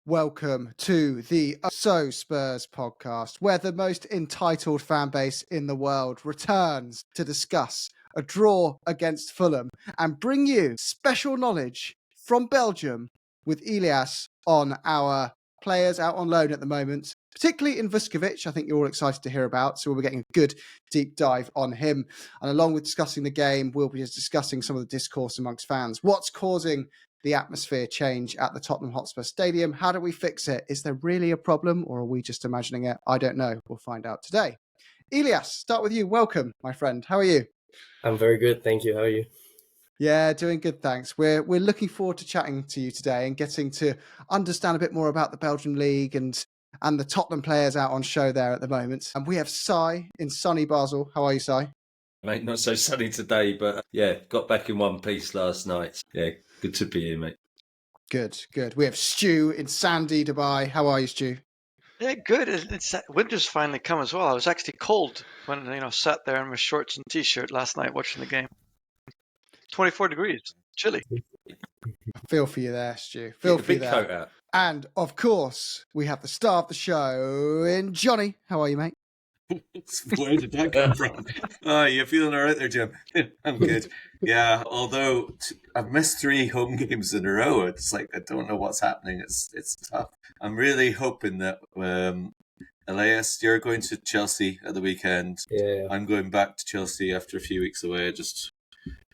Welcome to the So Spurs podcast, where the most entitled fan base in the world returns to discuss a draw against Fulham and bring you special knowledge from Belgium with Elias on our players out on loan at the moment, particularly in Viskovich. I think you're all excited to hear about, so we'll be getting a good deep dive on him. And along with discussing the game, we'll be discussing some of the discourse amongst fans. What's causing the atmosphere change at the Tottenham Hotspur Stadium? How do we fix it? Is there really a problem, or are we just imagining it? I don't know. We'll find out today. Elias, start with you. Welcome, my friend. How are you? I'm very good, thank you. How are you? Yeah, doing good, thanks. We're looking forward to chatting to you today and getting to understand a bit more about the Belgian league and the Tottenham players out on show there at the moment. And we have Sai in sunny Basel. How are you, Sai? Mate, not so sunny today, but yeah, got back in one piece last night. Yeah, good to be here, mate. Good. We have Stu in sandy Dubai. How are you, Stu? Yeah, good. Winter's finally come as well. I was actually cold when sat there in my shorts and t-shirt last night watching the game. 24 degrees, chilly. Feel for you there, Stu. Feel for you there. Coat out. And of course, we have the star of the show in Johnny. How are you, mate? Where did that come from? Oh, you're feeling all right there, Jim? I'm good. Yeah, although I've missed 3 home games in a row. It's like I don't know what's happening. It's tough. I'm really hoping that Elias, you're going to Chelsea at the weekend. Yeah. I'm going back to Chelsea after a few weeks away. I just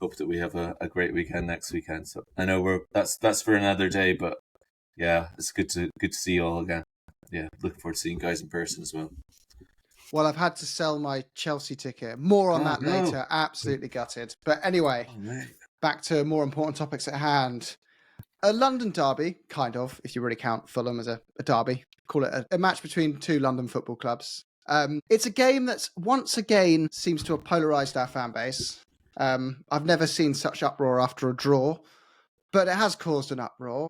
hope that we have a great weekend next weekend. So I know that's for another day, but yeah, it's good to see you all again. Yeah, looking forward to seeing you guys in person as well. Well, I've had to sell my Chelsea ticket. More on that later. Absolutely gutted. But anyway, back to more important topics at hand. A London derby, kind of, if you really count Fulham as a derby. Call it a match between 2 London football clubs. It's a game that's once again seems to have polarised our fan base. I've never seen such uproar after a draw, but it has caused an uproar.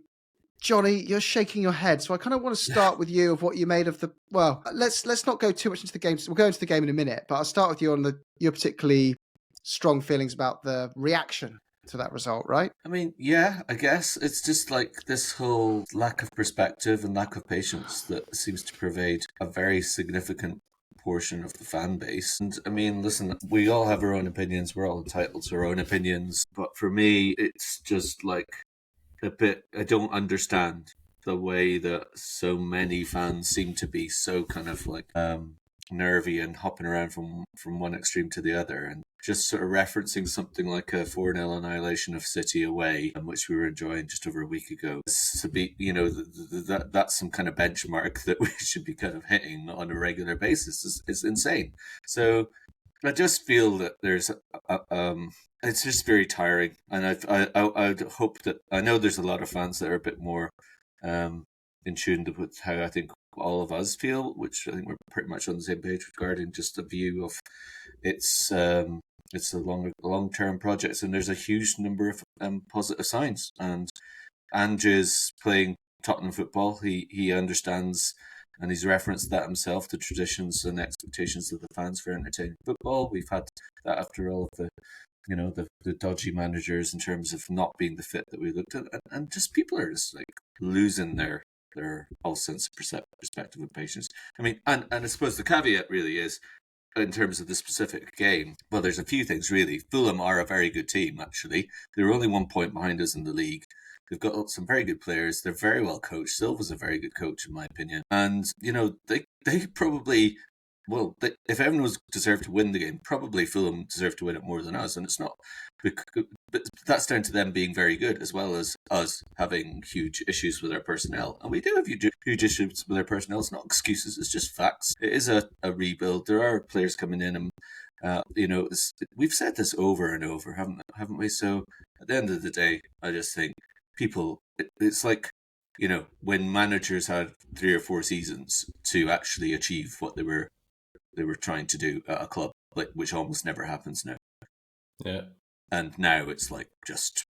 Johnny, you're shaking your head, so I kind of want to start with you of what you made of the. Well, let's not go too much into the game. We'll go into the game in a minute, but I'll start with you on your particularly strong feelings about the reaction to that result, right? I mean, yeah, I guess it's just like this whole lack of perspective and lack of patience that seems to pervade a very significant portion of the fan base. And I mean, listen, we all have our own opinions. We're all entitled to our own opinions. But for me, it's just like a bit, I don't understand the way that so many fans seem to be so kind of like nervy and hopping around from one extreme to the other, and just sort of referencing something like a 4-0 annihilation of City away, which we were enjoying just over a week ago. To be, that's some kind of benchmark that we should be kind of hitting on a regular basis is insane. So I just feel that there's it's just very tiring, and I'd hope that, I know there's a lot of fans that are a bit more in tune with how I think all of us feel, which I think we're pretty much on the same page regarding just a view of it's a long-term project, and there's a huge number of positive signs. And Ange is playing Tottenham football. He understands, and he's referenced that himself, the traditions and expectations of the fans for entertaining football. We've had that after all of the dodgy managers in terms of not being the fit that we looked at, and just people are just like losing their whole sense of perspective and patience. I mean, and I suppose the caveat really is, in terms of the specific game, well, there's a few things really. Fulham are a very good team, actually. They're only 1 point behind us in the league. They've got some very good players. They're very well coached. Silva's a very good coach, in my opinion. And, they probably, well, if everyone was deserved to win the game, probably Fulham deserved to win it more than us. And it's not, but that's down to them being very good, as well as us having huge issues with our personnel. And we do have huge issues with our personnel. It's not excuses, it's just facts. It is a rebuild. There are players coming in, and we've said this over and over, haven't we? So at the end of the day, I just think people, it's like, when managers had 3 or 4 seasons to actually achieve what they were trying to do at a club, which almost never happens now. Yeah. And now it's like just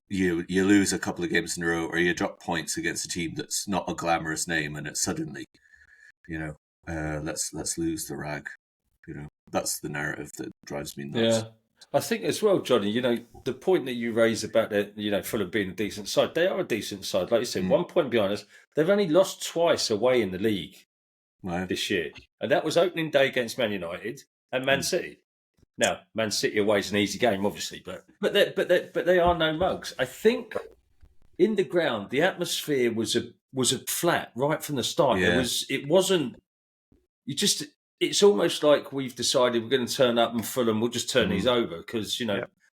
you lose a couple of games in a row, or you drop points against a team that's not a glamorous name, and it's suddenly, let's lose the rag. That's the narrative that drives me nuts. Yeah. I think as well, Johnny, the point that you raised about Fulham being a decent side, they are a decent side. Like you said, 1 point behind us. They've only lost twice away in the league this year. And that was opening day against Man United and Man City. Now, Man City away is an easy game, obviously, but they are no mugs. I think in the ground, the atmosphere was a flat right from the start. Yeah. It wasn't. It's almost like we've decided we're going to turn up and Fulham will just turn these over because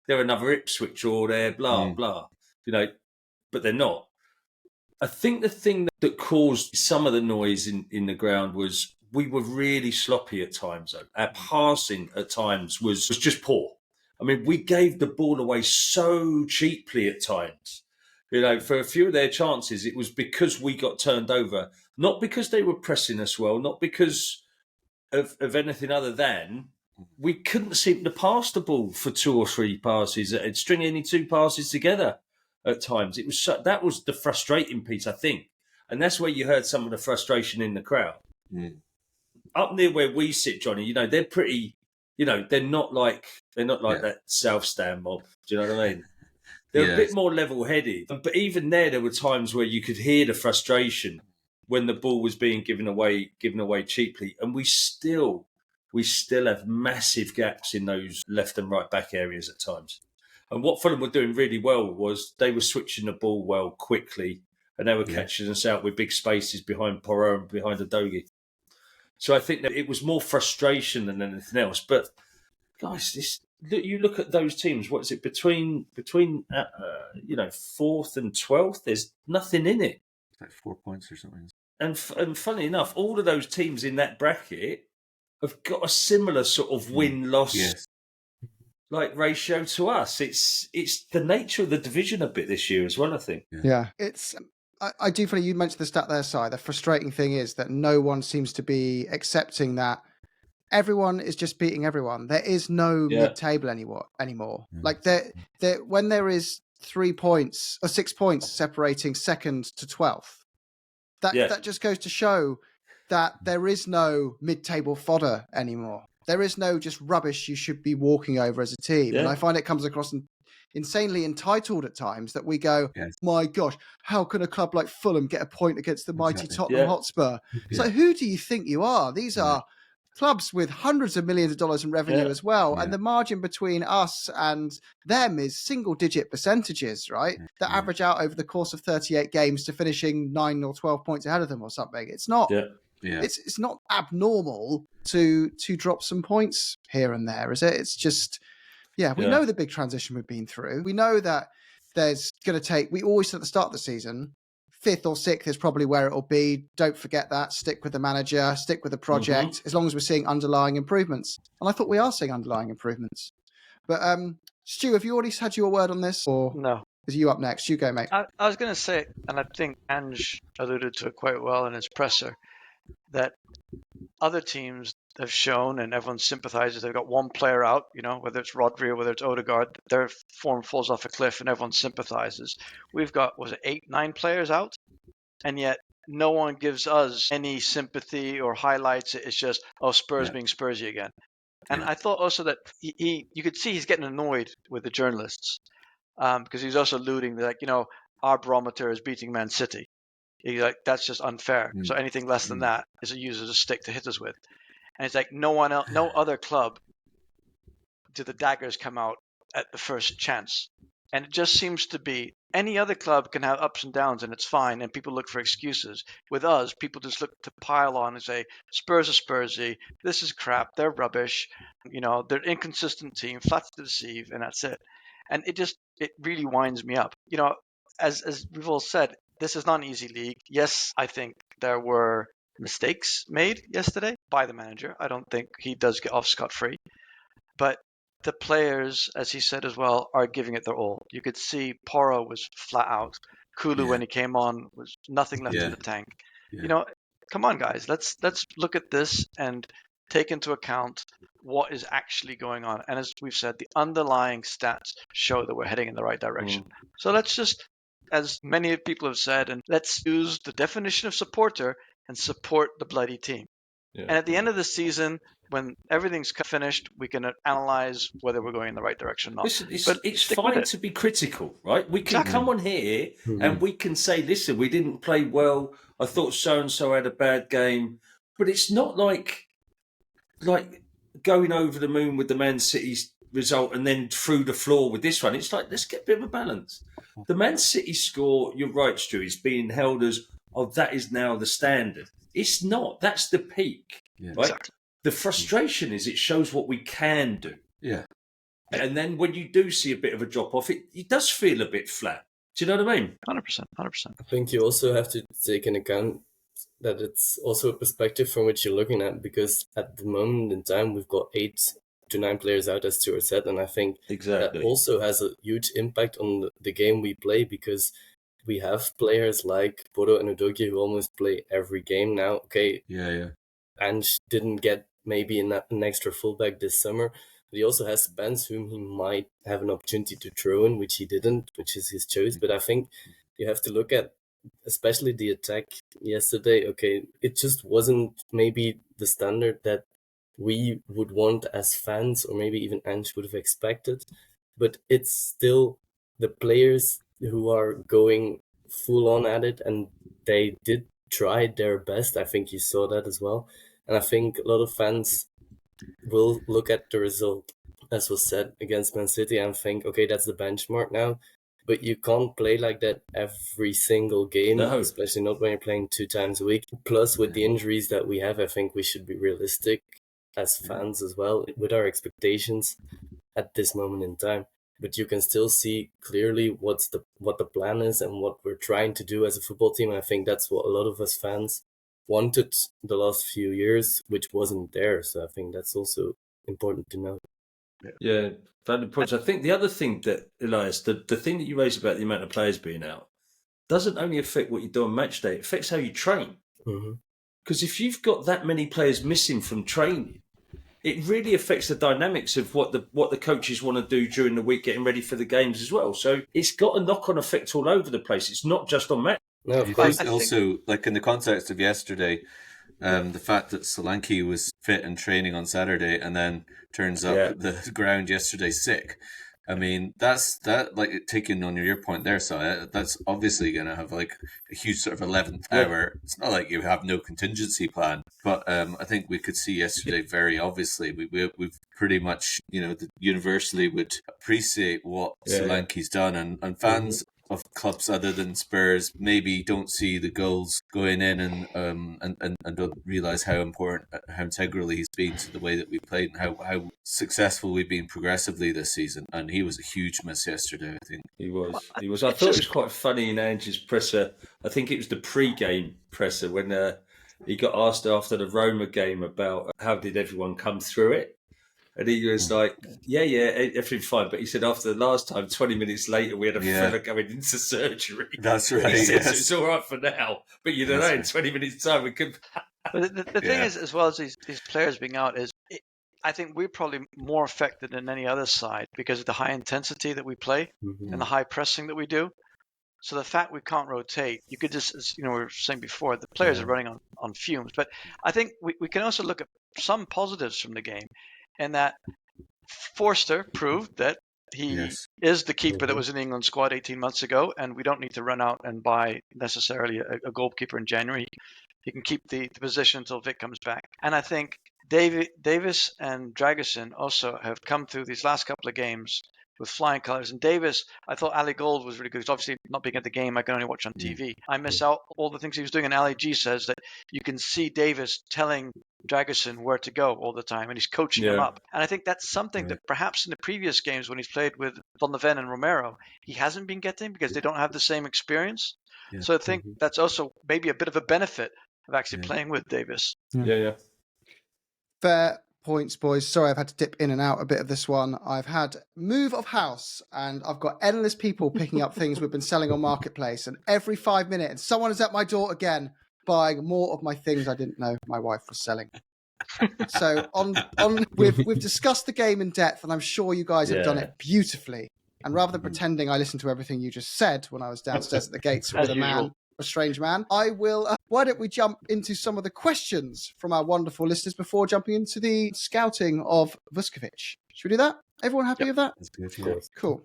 they're another Ipswich or they're blah blah. But they're not. I think the thing that caused some of the noise in the ground was we were really sloppy at times. Though. Our passing at times was just poor. I mean, we gave the ball away so cheaply at times. For a few of their chances, it was because we got turned over, not because they were pressing us well, not because of anything other than we couldn't seem to pass the ball for 2 or 3 passes. It'd string any 2 passes together at times. That was the frustrating piece, I think. And that's where you heard some of the frustration in the crowd. Up near where we sit, Johnny, they're pretty, they're not like that South Stand mob. Do you know what I mean? They're a bit more level-headed. But even there were times where you could hear the frustration when the ball was being given away cheaply. And we still have massive gaps in those left and right back areas at times. And what Fulham were doing really well was they were switching the ball well quickly and they were catching us out with big spaces behind Porro and behind Udogie. So I think that it was more frustration than anything else. But guys, you look at those teams. What is it between 4th and 12th? There's nothing in it. It's like 4 points or something. And funny enough, all of those teams in that bracket have got a similar sort of win-loss ratio to us. It's the nature of the division a bit this year as well, I think. Yeah. It's I do feel you mentioned the stat there, Si. The frustrating thing is that no one seems to be accepting that everyone is just beating everyone. There is no mid-table anymore. Like when there is 3 points or 6 points separating second to 12th, that just goes to show that there is no mid-table fodder anymore. There is no just rubbish you should be walking over as a team. And I find it comes across insanely entitled at times that we go, my gosh, how can a club like Fulham get a point against the mighty Tottenham Hotspur? It's like, who do you think you are? These are clubs with hundreds of millions of dollars in revenue as well. And the margin between us and them is single-digit percentages, right? That average out over the course of 38 games to finishing 9 or 12 points ahead of them or something. It's not... It's not abnormal to drop some points here and there, is it? It's just, we know the big transition we've been through. We know that there's going to take, we always said at the start of the season, 5th or 6th is probably where it'll be. Don't forget that. Stick with the manager, stick with the project, as long as we're seeing underlying improvements. And I thought we are seeing underlying improvements. But Stu, have you already had your word on this? Or no. Is you up next? You go, mate. I was going to say, and I think Ange alluded to it quite well in his presser, that other teams have shown, and everyone sympathizes, they've got one player out, whether it's Rodri or whether it's Odegaard, their form falls off a cliff and everyone sympathizes. We've got, 8, 9 players out? And yet no one gives us any sympathy or highlights. It's just, Spurs being Spursy again. And I thought also that you could see he's getting annoyed with the journalists because he's also alluding that, our barometer is beating Man City. He's like, that's just unfair. So anything less than that is a user to stick to hit us with. And it's like no other club do the daggers come out at the first chance. And it just seems to be any other club can have ups and downs and it's fine and people look for excuses. With us, people just look to pile on and say, Spurs are Spursy, this is crap, they're rubbish, they're an inconsistent team, flat to deceive, and that's it. And it really winds me up. As we've all said, this is not an easy league. Yes, I think there were mistakes made yesterday by the manager. I don't think he does get off scot-free. But the players, as he said as well, are giving it their all. You could see Porro was flat out. Kulu, when he came on, was nothing left in the tank. Come on, guys. Let's look at this and take into account what is actually going on. And as we've said, the underlying stats show that we're heading in the right direction. So let's just, as many people have said, and let's use the definition of supporter and support the bloody team. And at the end of the season, when everything's finished, we can analyze whether we're going in the right direction or not. Listen, But it's stick with fine it. to be critical, right? We can Exactly. come on here and we can say, listen, we didn't play well. I thought so-and-so had a bad game. But it's not like going over the moon with the Man City's result and then through the floor with this one. It's like, let's get a bit of a balance. The Man City score, you're right, Stu, is being held as, that is now the standard. It's not. That's the peak, right? Exactly. The frustration is it shows what we can do. Yeah. And then when you do see a bit of a drop-off, it does feel a bit flat. Do you know what I mean? 100%. I think you also have to take into account that it's also a perspective from which you're looking at, because at the moment in time, we've got 8 to 9 players out, as Stuart said, and I think that also has a huge impact on the game we play, because we have players like Bodo and Udogie who almost play every game now. Okay, Ange didn't get maybe an extra fullback this summer, but he also has Spence, whom he might have an opportunity to throw in, which he didn't, which is his choice. But I think you have to look at especially the attack yesterday. Okay, it just wasn't maybe the standard that we would want as fans, or maybe even Ange would have expected. But it's still the players who are going full on at it, and they did try their best. I think you saw that as well. And I think a lot of fans will look at the result, as was said, against Man City and think, okay, that's the benchmark now. But you can't play like that every single game, especially not when you're playing 2 times a week. Plus, with the injuries that we have, I think we should be realistic as fans as well with our expectations at this moment in time. But you can still see clearly what the plan is and what we're trying to do as a football team. And I think that's what a lot of us fans wanted the last few years, which wasn't there. So I think that's also important to know. Yeah, valid points. I think the other thing that, Elias, the thing that you raised about the amount of players being out doesn't only affect what you do on match day, it affects how you train. Because if you've got that many players missing from training, it really affects the dynamics of what the coaches want to do during the week, getting ready for the games as well. So it's got a knock-on effect all over the place. It's not just on match. No, of course. Also, like in the context of yesterday, the fact that Solanke was fit and training on Saturday and then turns up at the ground yesterday sick. I mean, that's like taking on your point there, so that's obviously going to have like a huge sort of 11th hour. It's not like you have no contingency plan, but I think we could see yesterday very obviously we've pretty much, universally would appreciate what Solanke's done, and fans of clubs other than Spurs maybe don't see the goals going in and don't realise how important, how integrally he's been to the way that we played and how successful we've been progressively this season. And he was a huge miss yesterday, I think. He was. I thought it was quite funny in Ange's presser. I think it was the pre-game presser when he got asked after the Roma game about how did everyone come through it. And he was like, yeah, everything's fine. But he said after the last time, 20 minutes later, we had a fella going into surgery. That's right. He said, so it's all right for now. But you don't know, in 20 minutes' time, we could... But the thing is, as well as these players being out, I think we're probably more affected than any other side because of the high intensity that we play and the high pressing that we do. So the fact we can't rotate, you could just, as we were saying before, the players are running on fumes. But I think we can also look at some positives from the game. And that Forster proved that he is the keeper that was in the England squad 18 months ago, and we don't need to run out and buy necessarily a goalkeeper in January. He can keep the position until Vic comes back. And I think Davis and Dragusin also have come through these last couple of games with flying colours. And Davis, I thought Ali Gold was really good. He's obviously not being at the game. I can only watch on TV. I miss out all the things he was doing. And Ali G says that you can see Davis telling Dragusin where to go all the time, and he's coaching him up. And I think that's something that perhaps in the previous games when he's played with Van de Ven and Romero, he hasn't been getting because they don't have the same experience. So I think that's also maybe a bit of a benefit of actually playing with Davis. Fair points, boys. Sorry, I've had to dip in and out a bit of this one. I've had move of house, and I've got endless people picking up things we've been selling on Marketplace, and every 5 minutes, someone is at my door again buying more of my things I didn't know my wife was selling. So we've discussed the game in depth, and I'm sure you guys have done it beautifully. And rather than pretending I listened to everything you just said when I was downstairs at the gates with a strange man, I will why don't we jump into some of the questions from our wonderful listeners before jumping into the scouting of Vuskovic? Should we do that? Everyone happy with that? That's good. Of course. Cool.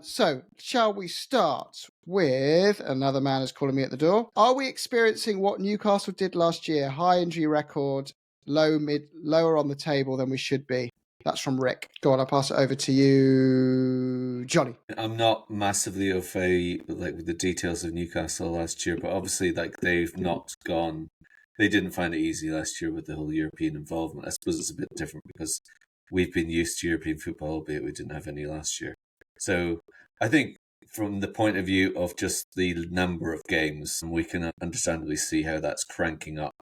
So, shall we start with another man is calling me at the door? Are we experiencing what Newcastle did last year? High injury record, lower on the table than we should be. That's from Rick. Go on, I'll pass it over to you, Johnny. I'm not massively au fait with the details of Newcastle last year, but obviously they've not gone. They didn't find it easy last year with the whole European involvement. I suppose it's a bit different because we've been used to European football, albeit we didn't have any last year. So I think from the point of view of just the number of games, we can understandably see how that's cranking up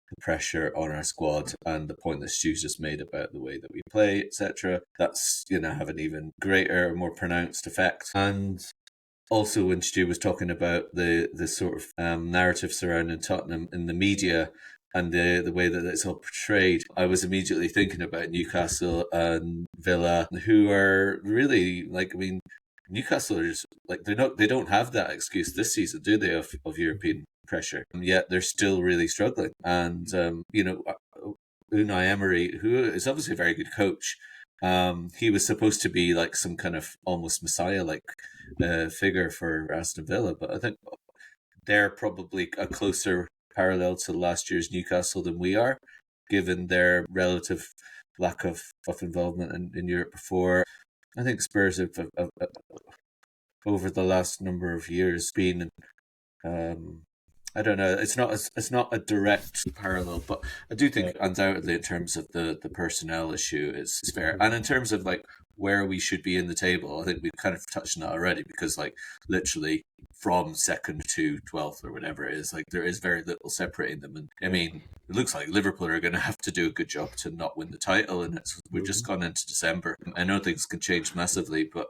the pressure on our squad, and the point that Stu's just made about the way that we play, etc. That's have an even greater, more pronounced effect. And also when Stu was talking about the sort of narrative surrounding Tottenham in the media and the way that it's all portrayed, I was immediately thinking about Newcastle and Villa, who are really Newcastle are just they don't have that excuse this season, do they, of European pressure, and yet they're still really struggling. And Unai Emery, who is obviously a very good coach, he was supposed to be like some kind of almost messiah-like figure for Aston Villa, but I think they're probably a closer parallel to last year's Newcastle than we are, given their relative lack of involvement in Europe before. I think Spurs have over the last number of years been I don't know. It's not a direct parallel, but I do think undoubtedly in terms of the personnel issue is fair, and in terms of where we should be in the table, I think we've kind of touched on that already, because literally from second to 12th or whatever it is, there is very little separating them. And I mean, it looks like Liverpool are going to have to do a good job to not win the title, and we've just gone into December. I know things can change massively, but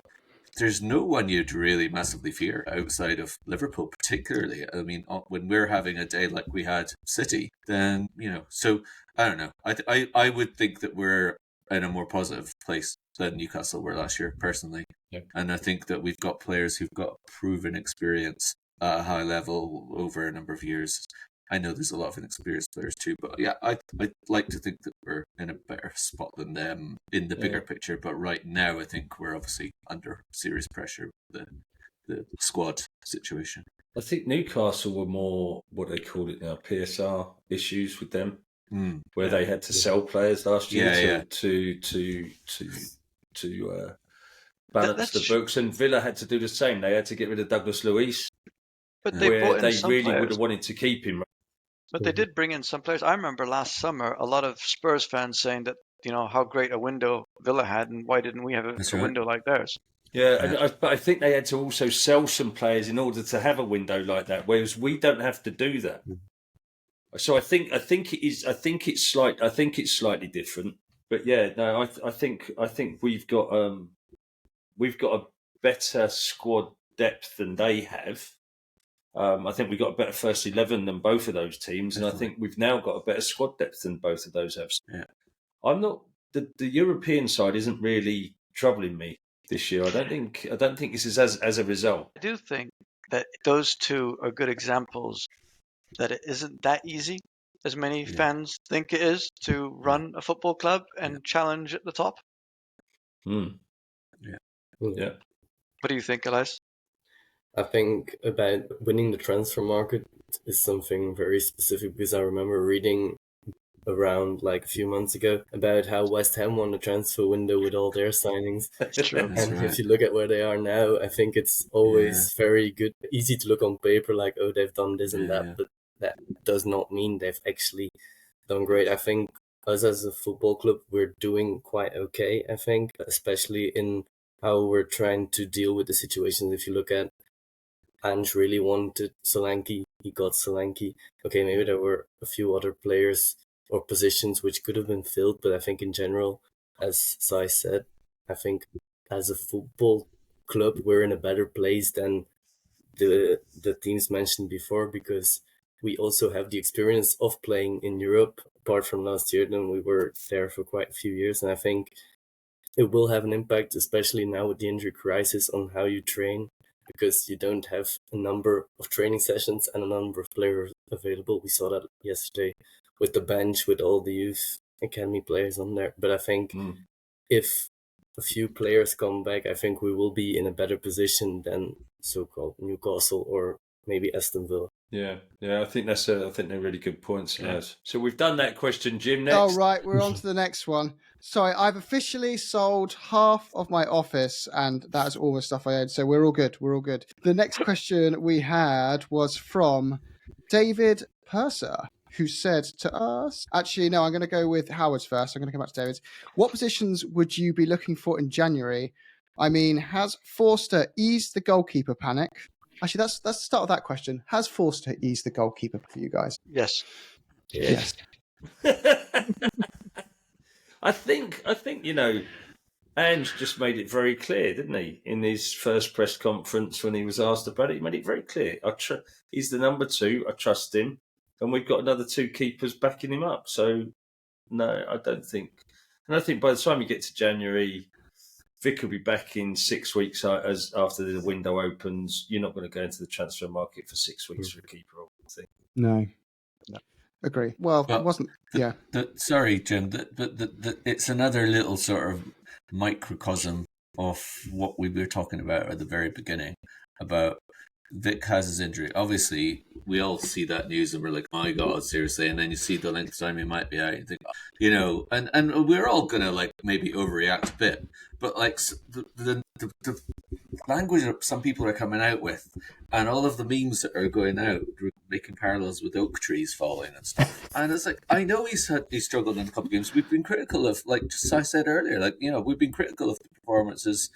there's no one you'd really massively fear outside of Liverpool, particularly. I mean, when we're having a day like we had City, then, so I don't know. I would think that we're in a more positive place than Newcastle were last year, personally. Yeah. And I think that we've got players who've got proven experience at a high level over a number of years. I know there's a lot of inexperienced players too, but yeah, I'd like to think that we're in a better spot than them in the bigger picture. But right now, I think we're obviously under serious pressure with the squad situation. I think Newcastle were more, what they call it now, PSR issues with them, where they had to sell players last year to balance the books, and Villa had to do the same. They had to get rid of Douglas Luiz, but they really players. would have wanted to keep him. But they did bring in some players. I remember last summer, a lot of Spurs fans saying that, how great a window Villa had, and why didn't we have a window like theirs? Yeah, but I think they had to also sell some players in order to have a window like that, whereas we don't have to do that. So I think it's slightly different. But yeah, no, I think we've got a better squad depth than they have. I think we've got a better first 11 than both of those teams, and I think we've now got a better squad depth than both of those have. Yeah. I'm not the European side isn't really troubling me this year. I don't think this is as a result. I do think that those two are good examples that it isn't that easy as many fans think it is to run a football club and challenge at the top. Yeah. What do you think, Elias? I think about winning the transfer market is something very specific, because I remember reading around a few months ago about how West Ham won the transfer window with all their signings. That's true. And if you look at where they are now, I think it's always very good, easy to look on paper they've done this and that, but that does not mean they've actually done great. I think us as a football club, we're doing quite okay, I think, especially in how we're trying to deal with the situations. If you look at Ange really wanted Solanke, he got Solanke. Okay, maybe there were a few other players or positions which could have been filled, but I think in general, as Sai said, I think as a football club, we're in a better place than the teams mentioned before, because we also have the experience of playing in Europe, apart from last year, then we were there for quite a few years, and I think it will have an impact, especially now with the injury crisis, on how you train. because you don't have a number of training sessions and a number of players available. We saw that yesterday with the bench, with all the youth academy players on there. But I think if a few players come back, I think we will be in a better position than so-called Newcastle or maybe Aston Villa. Yeah, I think they're really good points, lads. So we've done that question, Jim. Next. Oh, right, we're on to the next one. Sorry, I've officially sold half of my office, and that is all the stuff I own. So we're all good. The next question we had was from David Purser, who said to us, actually, no, I'm going to go with Howard's first. I'm going to come back to David's. What positions would you be looking for in January? I mean, has Forster eased the goalkeeper panic? Actually, that's the start of that question. Has Forster eased the goalkeeper for you guys? Yes. Yes. I think Ange just made it very clear, didn't he, in his first press conference when he was asked about it? He made it very clear. He's the number 2. I trust him, and we've got another 2 keepers backing him up. So no, I don't think. And I think by the time you get to January, Vic will be back in 6 weeks as after the window opens. You're not going to go into the transfer market for 6 weeks for a keeper, I think. No. Agree. Well, it wasn't. Sorry, Jim. It's another little sort of microcosm of what we were talking about at the very beginning about Vic has his injury. Obviously, we all see that news and we're like, "My God, seriously!" And then you see the length of time he might be out. You think, and we're all gonna like maybe overreact a bit, but like the language that some people are coming out with, and all of the memes that are going out, making parallels with oak trees falling and stuff. And it's like, I know he's struggled in a couple of games. We've been critical of, like just I said earlier, we've been critical of the performances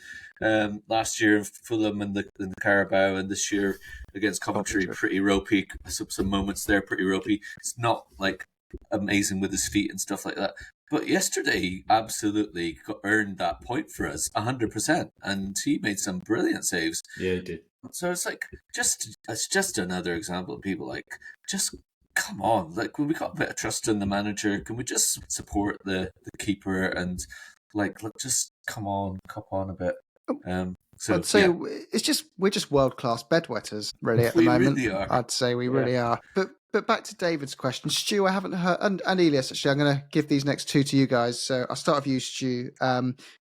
last year in Fulham and the Carabao, and this year against Coventry, pretty ropey. Some moments there, pretty ropey. It's not like amazing with his feet and stuff like that. But yesterday, he absolutely earned that point for us, 100%, and he made some brilliant saves. Yeah, he did. So it's like it's just another example of people like, just come on, like when we got a bit of trust in the manager, can we just support the keeper and just come on a bit. It's just we're just world class bedwetters really at the moment. Really are. I'd say we really are. But back to David's question, Stu. I haven't heard, and Elias. Actually, I'm going to give these next 2 to you guys. So I'll start with you, Stu.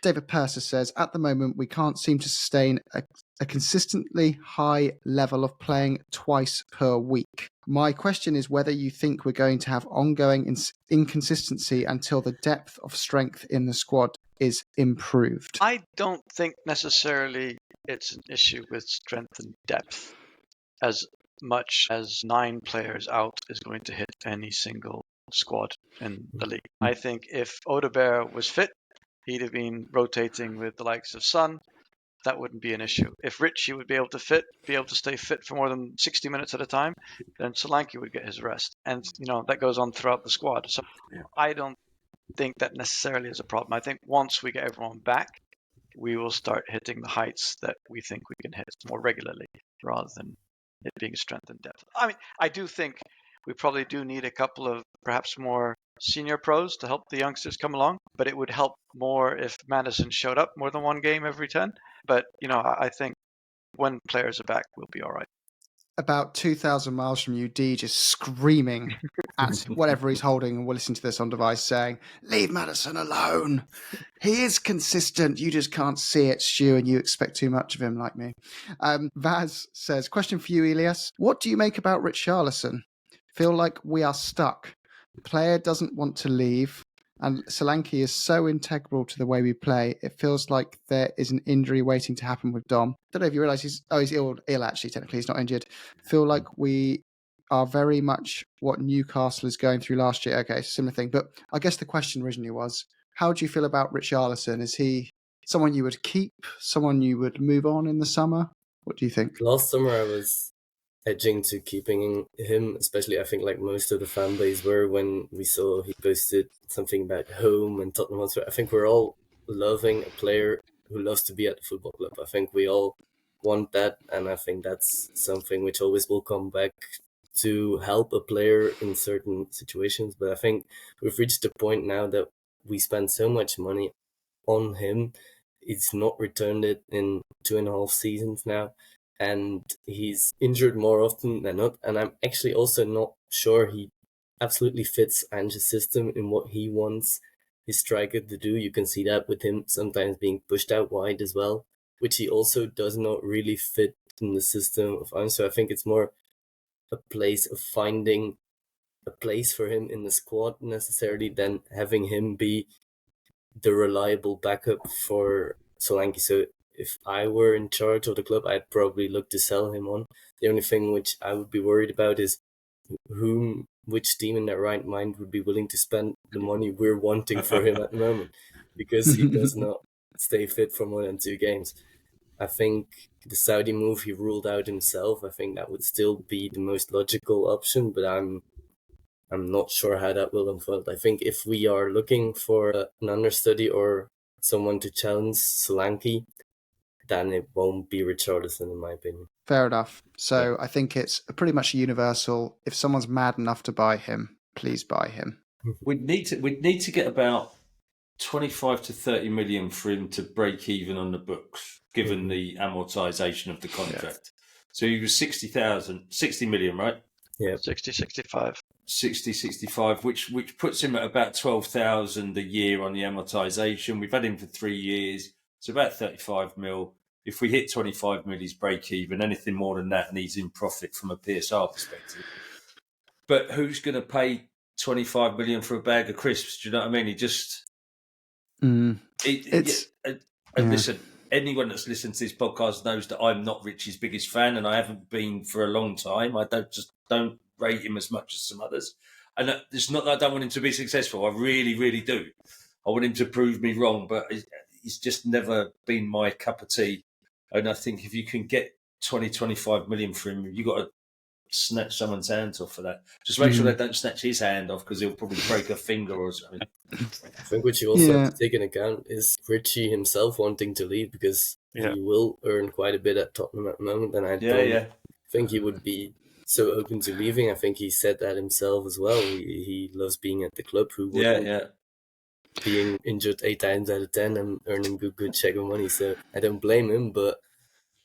David Purser says, at the moment we can't seem to sustain a consistently high level of playing twice per week. My question is whether you think we're going to have ongoing inconsistency until the depth of strength in the squad is improved. I don't think necessarily it's an issue with strength and depth as much as 9 players out is going to hit any single squad in the league. I think if Odegaard was fit, he'd have been rotating with the likes of Son. That wouldn't be an issue. If Richie would be able to stay fit for more than 60 minutes at a time, then Solanke would get his rest. And, that goes on throughout the squad. So I don't think that necessarily is a problem. I think once we get everyone back, we will start hitting the heights that we think we can hit more regularly rather than it being strength and depth. I mean, I do think we probably do need a couple of perhaps more senior pros to help the youngsters come along, but it would help more if Madison showed up more than 1 game every 10. But, I think when players are back, we'll be all right. About 2,000 miles from you, D just screaming at whatever he's holding, and we'll listen to this on device saying, leave Madison alone. He is consistent. You just can't see it, Stu, and you expect too much of him like me. Vaz says, question for you, Elias. What do you make about Richarlison? Feel like we are stuck. The player doesn't want to leave, and Solanke is so integral to the way we play. It feels like there is an injury waiting to happen with Dom. Don't know if you realise he's ill actually, technically. He's not injured. Feel like we are very much what Newcastle is going through last year. Okay, similar thing. But I guess the question originally was, how do you feel about Richarlison? Is he someone you would keep? Someone you would move on in the summer? What do you think? Last summer I was edging to keeping him, especially I think like most of the fan base were when we saw he posted something about home and Tottenham Hotspur. I think we're all loving a player who loves to be at the football club. I think we all want that, and I think that's something which always will come back to help a player in certain situations. But I think we've reached a point now that we spend so much money on him. It's not returned it in 2.5 seasons now. and he's injured more often than not. And I'm actually also not sure he absolutely fits Ange's system in what he wants his striker to do. You can see that with him sometimes being pushed out wide as well, which he also does not really fit in the system of Ange. So I think it's more a place of finding a place for him in the squad necessarily than having him be the reliable backup for Solanke. So if I were in charge of the club, I'd probably look to sell him on. The only thing which I would be worried about is which team in their right mind would be willing to spend the money we're wanting for him at the moment, because he does not stay fit for more than 2 games. I think the Saudi move he ruled out himself. I think that would still be the most logical option, but I'm not sure how that will unfold. I think if we are looking for an understudy or someone to challenge Solanke, then it won't be Richarlison, in my opinion. Fair enough. So I think it's pretty much universal. If someone's mad enough to buy him, please buy him. We'd need to get about 25 to 30 million for him to break even on the books, given the amortization of the contract. So he was 60 million, right? Yeah. 65. 65, which puts him at about 12,000 a year on the amortization. We've had him for 3 years. It's about 35 mil. If we hit 25 mil, he's break even. Anything more than that, and he's in profit from a PSR perspective. But who's going to pay 25 million for a bag of crisps? Do you know what I mean? He just... Listen, anyone that's listened to this podcast knows that I'm not Richie's biggest fan, and I haven't been for a long time. I don't rate him as much as some others. And it's not that I don't want him to be successful. I really, really do. I want him to prove me wrong, but he's just never been my cup of tea. And I think if you can get 25 million for him, you've got to snatch someone's hands off for that. Just make sure they don't snatch his hand off, because he'll probably break a finger or something. I think what you also have to take into account is Richie himself wanting to leave, because he will earn quite a bit at Tottenham at the moment, and I don't think he would be so open to leaving. I think he said that himself as well. He loves being at the club. Who wouldn't? Being injured 8 times out of 10 and earning good check of money. So I don't blame him, but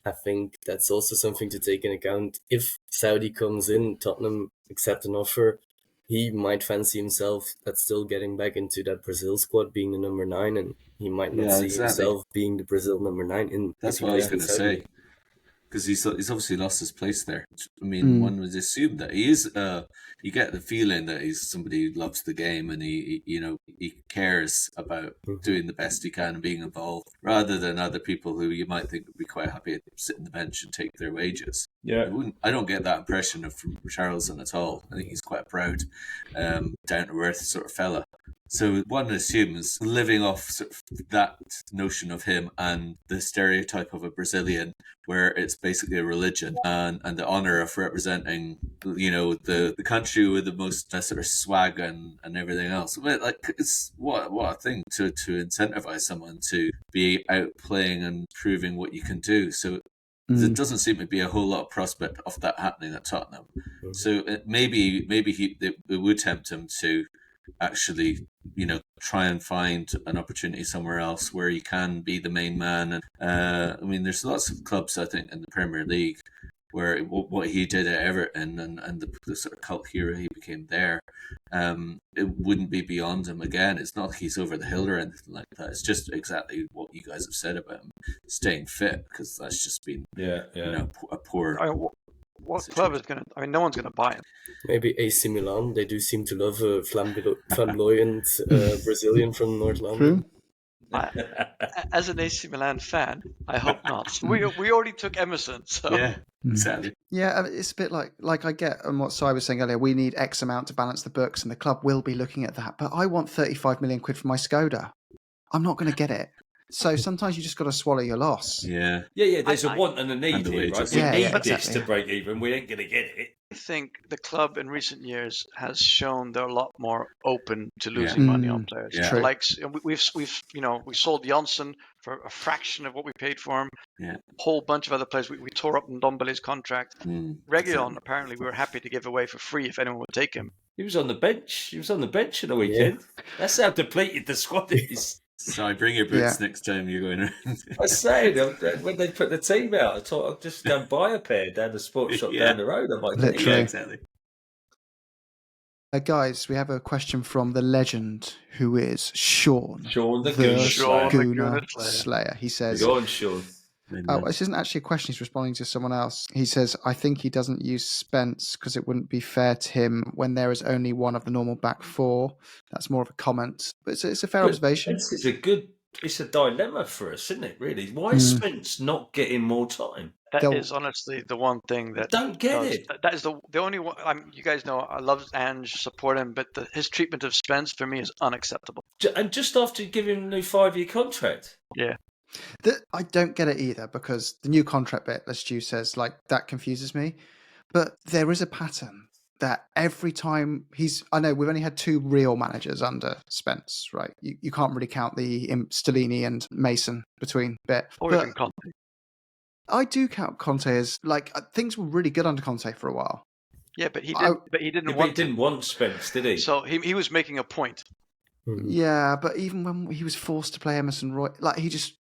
I think that's also something to take into account. If Saudi comes in, Tottenham accept an offer, he might fancy himself at still getting back into that Brazil squad, being the number 9, and he might not see himself being the Brazil number 9. That's what I was going to say. Because he's obviously lost his place there. I mean, one would assume that he is. You get the feeling that he's somebody who loves the game, and he cares about doing the best he can and being involved, rather than other people who you might think would be quite happy to sit on the bench and take their wages. Yeah, I don't get that impression from Richarlison at all. I think he's quite a proud, down to earth sort of fella. So one assumes, living off sort of that notion of him and the stereotype of a Brazilian, where it's basically a religion, and the honour of representing, the country with the most sort of swag and everything else. But it's what a thing to incentivize someone to be out playing and proving what you can do. So there doesn't seem to be a whole lot of prospect of that happening at Tottenham. So maybe it would tempt him to actually, try and find an opportunity somewhere else where he can be the main man. And there's lots of clubs, I think, in the Premier League where what he did at Everton and the sort of cult hero he became there, it wouldn't be beyond him again. It's not like he's over the hill or anything like that. It's just exactly what you guys have said about him staying fit, because that's just been a poor. What club is going to... no one's going to buy him. Maybe AC Milan. They do seem to love a flamboyant Brazilian from North London. As an AC Milan fan, I hope not. We already took Emerson, so... Yeah, exactly. Yeah, it's a bit like I get on what Si was saying earlier, we need X amount to balance the books, and the club will be looking at that. But I want 35 million quid for my Skoda. I'm not going to get it. So sometimes you just got to swallow your loss. Yeah. There's a want and a need here, right? We need this to break even. We ain't going to get it. I think the club in recent years has shown they're a lot more open to losing money on players. Yeah. Like we sold Janssen for a fraction of what we paid for him. Yeah. A whole bunch of other players. We tore up Ndombele's contract. Reguilon, apparently, we were happy to give away for free if anyone would take him. He was on the bench. He was on the bench at the weekend. Yeah. That's how depleted the squad is. Sorry, bring your boots next time you're going around. I say, when they put the team out, I thought I'd just go and buy a pair down the sports shop down the road. I might Literally. Yeah, exactly. Guys, we have a question from the legend, who is Sean. Sean the Gooner Slayer. Gooner Slayer. He says... Go on, Sean. this isn't actually a question. He's responding to someone else. He says, I think he doesn't use Spence because it wouldn't be fair to him when there is only one of the normal back four. That's more of a comment. But it's a fair observation. It's a dilemma for us, isn't it, really? Why is Spence not getting more time? That is honestly the one thing that I don't get it. That is the only one. You guys know I love Ange, support him, but his treatment of Spence for me is unacceptable. And just after giving him a new 5-year contract. Yeah. I don't get it either, because the new contract bit, as Stu says, that confuses me. But there is a pattern that every time I know we've only had 2 real managers under Spence, right? You can't really count the Stellini and Mason between bit. Or even Conte. I do count Conte as things were really good under Conte for a while. Yeah, but he didn't want Spence, did he? So he was making a point. Yeah, but even when he was forced to play Emerson Roy,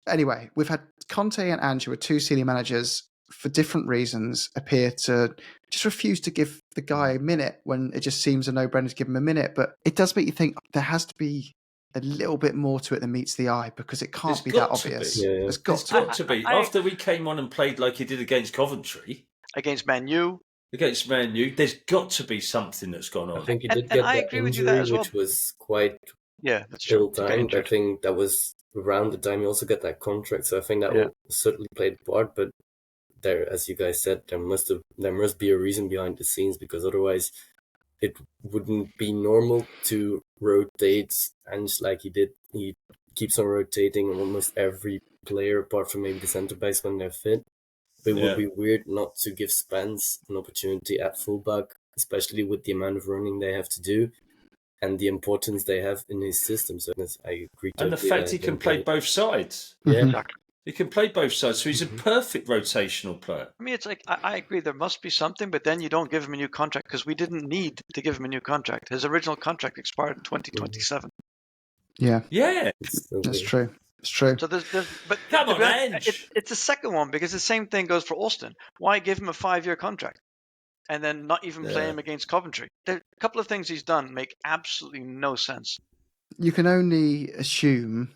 anyway, we've had Conte and Ange, who are 2 senior managers for different reasons, appear to just refuse to give the guy a minute when it just seems a no-brainer to give him a minute. But it does make you think there has to be a little bit more to it than meets the eye, because it can't be that obvious. Yeah. It's got to be. After we came on and played like he did against Coventry. Against Man U. There's got to be something that's gone on. I think he did get that injury, which was quite ill-timed. I think that was around the time he also got that contract, so I think that will certainly play the part. But there, as you guys said, there must be a reason behind the scenes, because otherwise it wouldn't be normal to rotate Ange like he did. He keeps on rotating almost every player apart from maybe the centre backs when they're fit. It would be weird not to give Spence an opportunity at fullback, especially with the amount of running they have to do and the importance they have in his system. So I agree. And the fact he can play both sides. Yeah. Exactly. He can play both sides, so he's a perfect rotational player. I mean, it's like, I agree, there must be something, but then you don't give him a new contract, because we didn't need to give him a new contract. His original contract expired in 2027. Yeah. Yeah. That's true. It's true. So but come on, Ange. It's the second one, because the same thing goes for Austin. Why give him a 5-year contract and then not even play him against Coventry? A couple of things he's done make absolutely no sense. You can only assume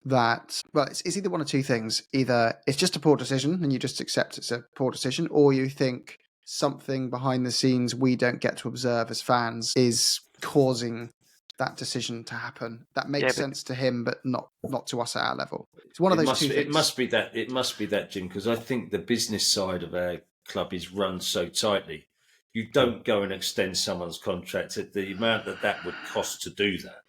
that, it's either one or two things. Either it's just a poor decision and you just accept it's a poor decision, or you think something behind the scenes we don't get to observe as fans is causing that decision to happen. That makes sense to him, but not to us at our level. It's one of those two things. It must be that, Jim, because I think the business side of our club is run so tightly. You don't go and extend someone's contract at the amount that would cost to do that.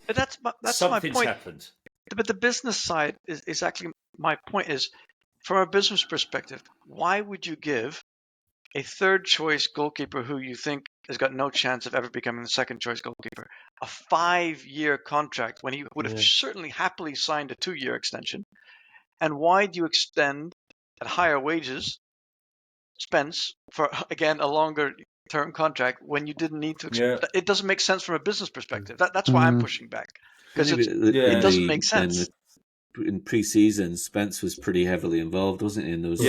But that's Something's my point. happened. But the business side is actually my point. Is from a business perspective, why would you give a third choice goalkeeper who you think has got no chance of ever becoming the second choice goalkeeper a 5-year contract when he would have certainly happily signed a 2-year extension? And why do you extend at higher wages Spence for, again, a longer term contract when you didn't need to? It doesn't make sense from a business perspective. That's why I'm pushing back, because it doesn't make sense. In pre-season, Spence was pretty heavily involved, wasn't he, in those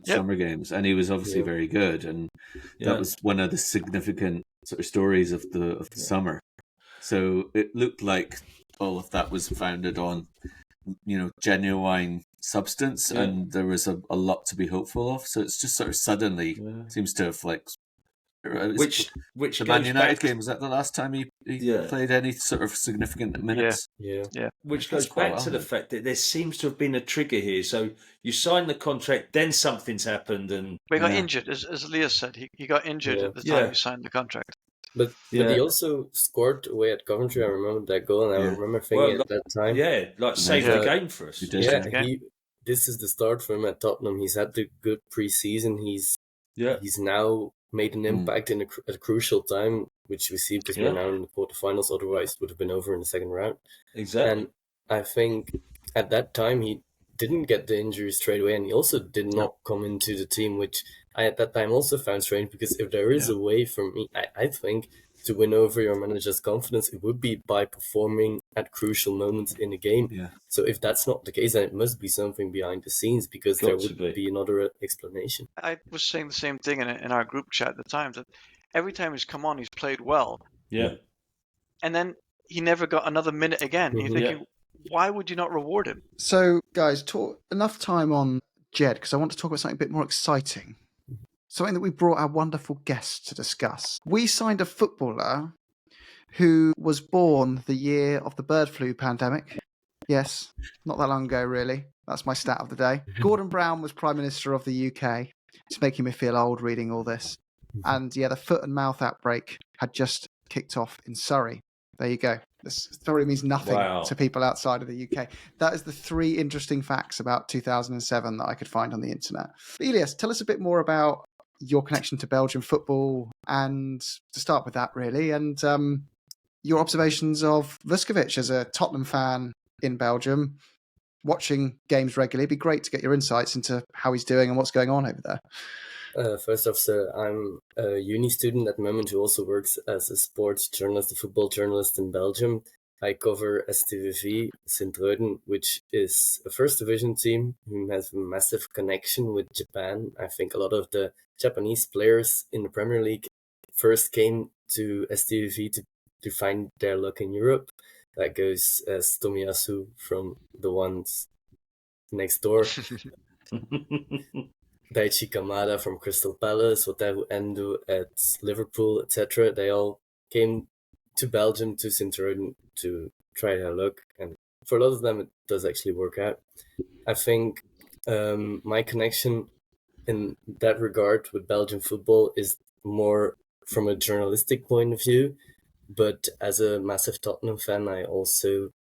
summer games? And he was obviously very good, and that was one of the significant sort of stories of the summer. So it looked like all of that was founded on, genuine substance, and there was a lot to be hopeful of. So it's just sort of suddenly seems to have Which the Man United game, was that the last time he played any sort of significant minutes? Yeah. Which goes back to the fact that there seems to have been a trigger here. So you sign the contract, then something's happened, and he got injured, as Leah said. He got injured at the time he signed the contract. But he also scored away at Coventry. I remember that goal, and I remember thinking at that time, saved the game for us. This is the start for him at Tottenham. He's had the good pre-season. He's now made an impact at a crucial time, which we see because we're now in the quarterfinals. Otherwise, it would have been over in the second round. Exactly. And I think at that time he didn't get the injury straight away, and he also did not come into the team, which I at that time also found strange, because if there is a way for me, I think, to win over your manager's confidence, it would be by performing at crucial moments in a game. Yeah. So if that's not the case, then it must be something behind the scenes, because there would be another explanation. I was saying the same thing in our group chat at the time, that every time he's come on, he's played well. Yeah. And then he never got another minute again. Mhm. You're thinking, why would you not reward him? So, guys, talk enough time on Djed, because I want to talk about something a bit more exciting. Something that we brought our wonderful guests to discuss. We signed a footballer who was born the year of the bird flu pandemic. Yes, not that long ago, really. That's my stat of the day. Gordon Brown was Prime Minister of the UK. It's making me feel old reading all this. And yeah, the foot and mouth outbreak had just kicked off in Surrey. There you go. This probably means nothing to people outside of the UK. That is the 3 interesting facts about 2007 that I could find on the internet. But Elias, tell us a bit more about your connection to Belgian football, and to start with that, really, and your observations of Viskovich as a Tottenham fan in Belgium, watching games regularly. It'd be great to get your insights into how he's doing and what's going on over there. First off, sir, I'm a uni student at the moment who also works as a sports journalist, a football journalist in Belgium. I cover STVV Sint-Truiden, which is a first division team who has a massive connection with Japan. I think a lot of the Japanese players in the Premier League first came to STVV to find their luck in Europe. That goes as Tomiyasu from the ones next door. Daichi Kamada from Crystal Palace, Wataru Endo at Liverpool, etc. They all came to Belgium, to Sint-Truiden, to try their luck. And for a lot of them, it does actually work out. I think my connection in that regard with Belgian football is more from a journalistic point of view. But as a massive Tottenham fan, I also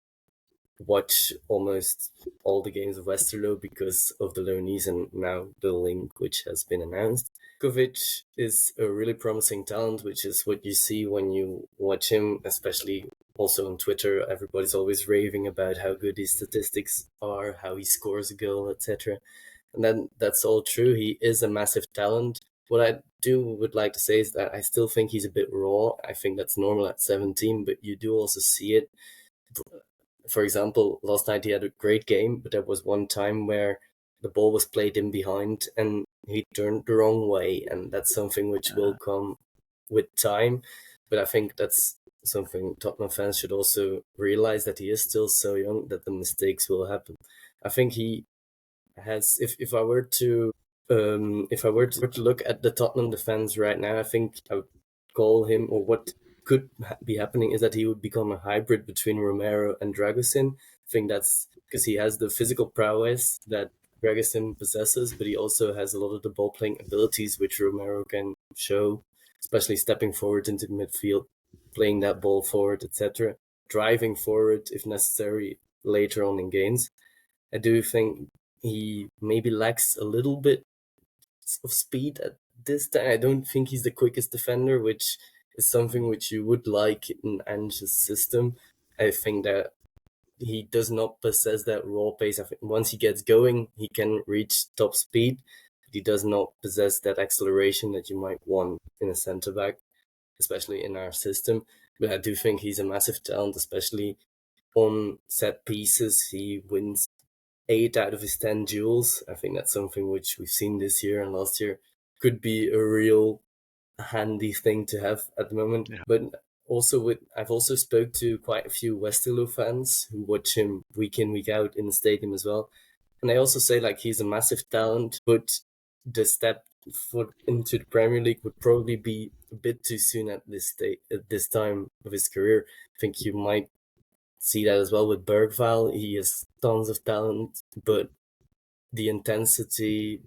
watch almost all the games of Westerlo because of the loanees and now the link which has been announced. Vuskovic is a really promising talent, which is what you see when you watch him, especially also on Twitter. Everybody's always raving about how good his statistics are, how he scores a goal, etc. And then that's all true. He is a massive talent. What I would like to say is that I still think he's a bit raw. I think that's normal at 17, but you do also see it. For example, last night he had a great game, but there was one time where the ball was played in behind and he turned the wrong way, and that's something which will come with time. But I think that's something Tottenham fans should also realize, that he is still so young, that the mistakes will happen. I think he has, if I were to look at the Tottenham defense right now, I think I would call him, or what could be happening is that he would become a hybrid between Romero and Dragusin. I think that's because he has the physical prowess that Dragusin possesses, but he also has a lot of the ball playing abilities which Romero can show, especially stepping forward into the midfield, playing that ball forward, etc., driving forward if necessary later on in games. I do think he maybe lacks a little bit of speed at this time. I don't think he's the quickest defender, which is something which you would like in Ange's system. I think that he does not possess that raw pace. I think once he gets going, he can reach top speed, but he does not possess that acceleration that you might want in a centre-back, especially in our system. But I do think he's a massive talent, especially on set pieces. He wins 8 out of his 10 duels. I think that's something which we've seen this year and last year. Could be a real handy thing to have at the moment. Yeah. But also I've also spoke to quite a few Westerlo fans who watch him week in, week out in the stadium as well. And they also say like he's a massive talent, but the step into the Premier League would probably be a bit too soon at this time of his career. I think you might see that as well with Bergvall. He has tons of talent, but the intensity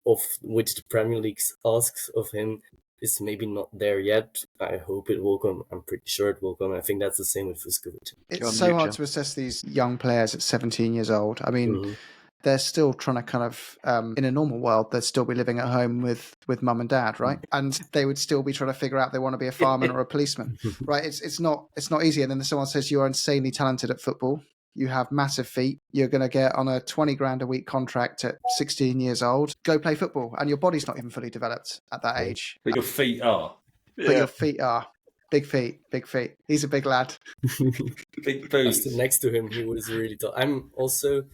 of which the Premier League asks of him is maybe not there yet. I hope it will come. I'm pretty sure it will come. I think that's the same with Vuskovic. It's so hard to assess these young players at 17 years old. I mean, they're still trying to kind of, in a normal world, they'd still be living at home with mum and dad, right? And they would still be trying to figure out if they want to be a fireman or a policeman, right? It's not easy. And then someone says you are insanely talented at football. You have massive feet. You're going to get on a 20 grand a week contract at 16 years old. Go play football. And your body's not even fully developed at that age. But your feet are. But your feet are. Big feet, big feet. He's a big lad. Big I boots. stood next to him. He was really tall. I'm also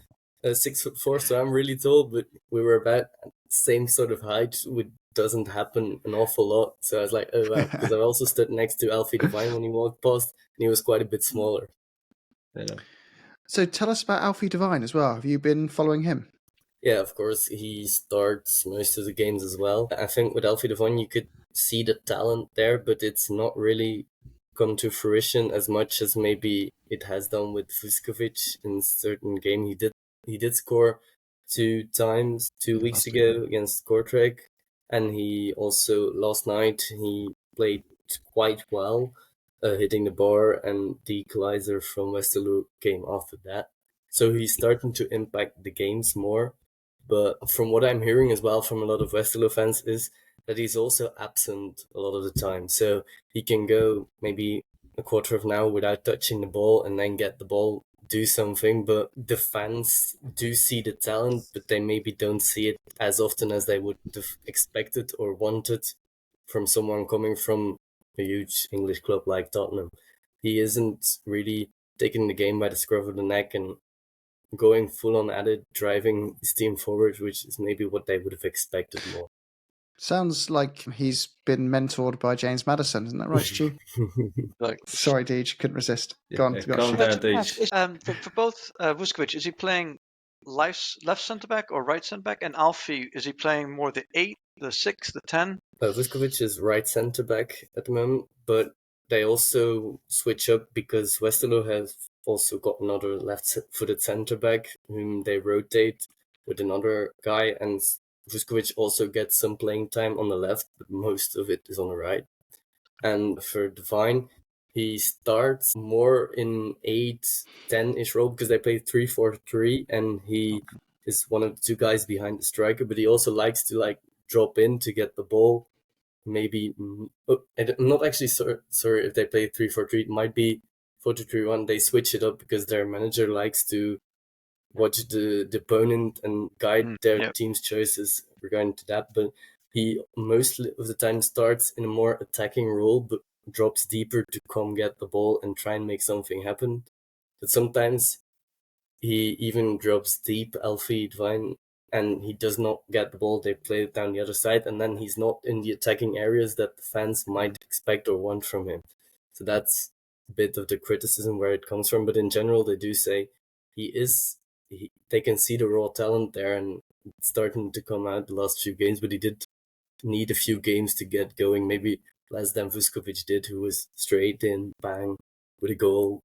6'4", so I'm really tall, but we were about same sort of height, which doesn't happen an awful lot. So I was like, oh wow, because I also stood next to Alfie Divine when he walked past, and he was quite a bit smaller. Yeah. So tell us about Alfie Divine as well. Have you been following him? Yeah, of course, he starts most of the games as well. I think with Alfie Devon, you could see the talent there, but it's not really come to fruition as much as maybe it has done with Vuskovic in certain game. He did score 2 times 2 weeks ago against Kortrijk, and he also last night he played quite well, hitting the bar, and the equalizer from Westerlo came after that. So he's starting to impact the games more. But from what I'm hearing as well from a lot of Westerlo fans is that he's also absent a lot of the time. So he can go maybe a quarter of an hour without touching the ball and then get the ball, do something. But the fans do see the talent, but they maybe don't see it as often as they would have expected or wanted from someone coming from a huge English club like Tottenham. He isn't really taking the game by the scruff of the neck and going full on at it, driving his team forward, which is maybe what they would have expected more. Sounds like he's been mentored by James Maddison, isn't that right, Stu? Sorry, Deej, couldn't resist. Go on. Calm down, Deej. For both Vuskovic, is he playing left centre back or right centre back? And Alfie, is he playing more the 8, the 6, the 10? Vuskovic is right centre back at the moment, but they also switch up because Westerlo has also got another left-footed centre back whom they rotate with another guy, and Vuskovic also gets some playing time on the left, but most of it is on the right. And for Divine, he starts more in 8-10-ish role because they play 3-4-3, and he is one of the two guys behind the striker, but he also likes to drop in to get the ball. Maybe I'm not actually sorry if they play 3-4-3. It might be 4-2-3-1. They switch it up because their manager likes to watch the opponent and guide their team's choices regarding to that. But he most of the time starts in a more attacking role, but drops deeper to come get the ball and try and make something happen. But sometimes he even drops deep, Alfie Divine, and he does not get the ball. They play it down the other side, and then he's not in the attacking areas that the fans might expect or want from him. So that's a bit of the criticism where it comes from. But in general, they do say they can see the raw talent there, and it's starting to come out the last few games, but he did need a few games to get going, maybe less than Vuskovic did, who was straight in, bang, with a goal,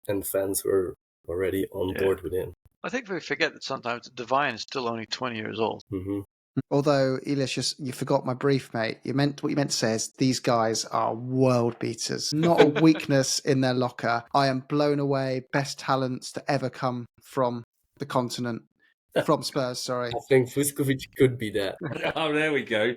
and fans were already on board with him. I think we forget that sometimes Divine is still only 20 years old. Mm-hmm. Although, Elias, you forgot my brief, mate. What you meant to say is these guys are world beaters. Not a weakness in their locker. I am blown away. Best talents to ever come from the continent. From Spurs, sorry. I think Vuskovic could be that. Oh, there we go.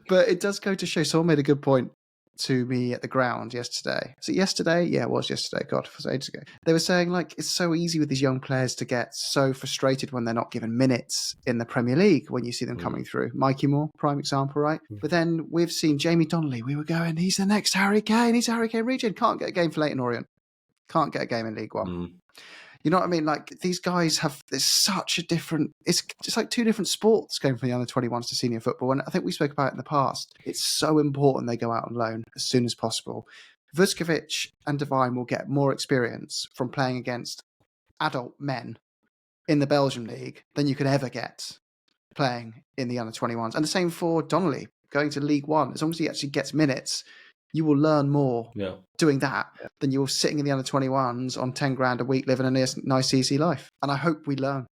But it does go to show, someone made a good point to me at the ground yesterday. Was it yesterday? Yeah, it was yesterday. God, it was ages ago. They were saying, it's so easy with these young players to get so frustrated when they're not given minutes in the Premier League when you see them coming through. Mikey Moore, prime example, right? But then we've seen Jamie Donnelly. We were going, he's the next Harry Kane. He's Harry Kane region. Can't get a game for Leyton Orient. Can't get a game in League One. You know what I mean? These guys there's such a different, it's just like two different sports going from the under 21s to senior football. And I think we spoke about it in the past. It's so important they go out on loan as soon as possible. Vuskovic and Divine will get more experience from playing against adult men in the Belgian league than you could ever get playing in the under 21s. And the same for Donnelly going to League One. As long as he actually gets minutes, you will learn more doing that than you're sitting in the under 21s on 10 grand a week living a nice easy life. And I hope we learn.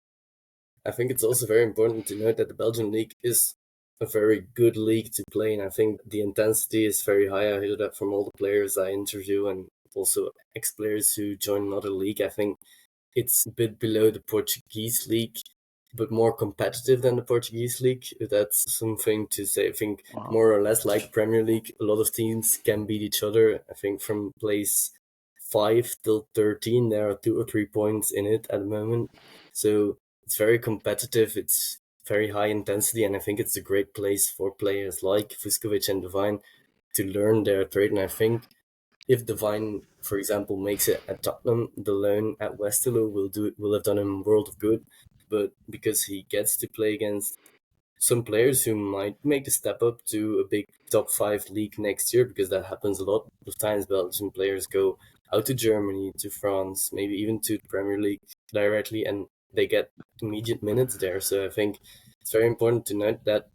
I think it's also very important to note that the Belgian league is a very good league to play, and I think the intensity is very high. I hear that from all the players I interview and also ex-players who join another league. I think it's a bit below the Portuguese league, but more competitive than the Portuguese league. That's something to say. I think more or less like Premier League, a lot of teams can beat each other. I think from place 5 till 13, there are 2 or 3 points in it at the moment. So it's very competitive. It's very high intensity, and I think it's a great place for players like Vuskovic and Divine to learn their trade. And I think if Divine, for example, makes it at Tottenham, the loan at Westerlo will have done him a world of good. But because he gets to play against some players who might make the step up to a big top 5 league next year, because that happens a lot of times. Belgian players go out to Germany, to France, maybe even to the Premier League directly, and they get immediate minutes there. So I think it's very important to note that